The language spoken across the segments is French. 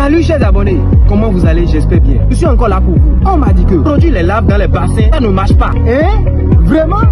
Salut chers abonnés, comment vous allez? J'espère bien. Je suis encore là pour vous. On m'a dit que produire les laves dans les bassins, ça ne marche pas. Hein? Vraiment?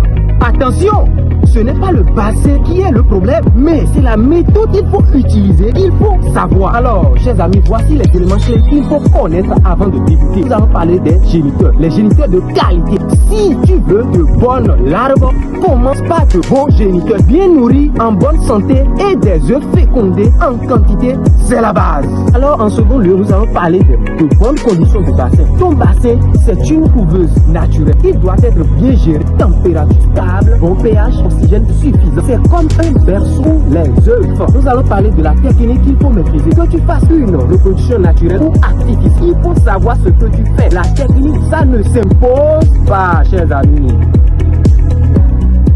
Attention! Ce n'est pas le bassin qui est le problème, mais c'est la méthode qu'il faut utiliser, il faut savoir. Alors, chers amis, voici les éléments clés qu'il faut connaître avant de débuter. Nous allons parler des géniteurs, les géniteurs de qualité. Si tu veux de bonnes larves, commence par de bons géniteurs bien nourris, en bonne santé et des œufs fécondés en quantité, c'est la base. Alors, en second lieu, nous allons parler de bonnes conditions de bassin. Ton bassin, c'est une couveuse naturelle. Il doit être bien géré, température stable, bon pH, oxygène suffisant. C'est comme un berceau, les œufs. Nous allons parler de la technique qu'il faut maîtriser. Que tu fasses une reproduction naturelle ou artificielle, il faut savoir ce que tu fais. La technique, ça ne s'impose pas, chers amis.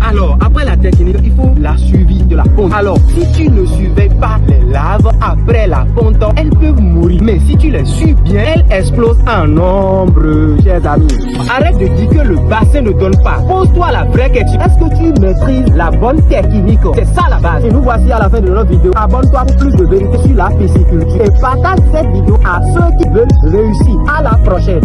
Alors, après la technique, il faut la suivi de la ponte. Alors, si tu ne surveilles pas les larves après la ponte, elles peuvent mourir. Mais si tu les suis bien, elles explosent en nombre, chers amis. Arrête de dire que le bassin ne donne pas. Pose-toi la vraie question. Est-ce que tu maîtrises la bonne technique? C'est ça la base. Et nous voici à la fin de notre vidéo. Abonne-toi pour plus de vérité sur la pisciculture. Et partage cette vidéo à ceux qui veulent réussir. À la prochaine.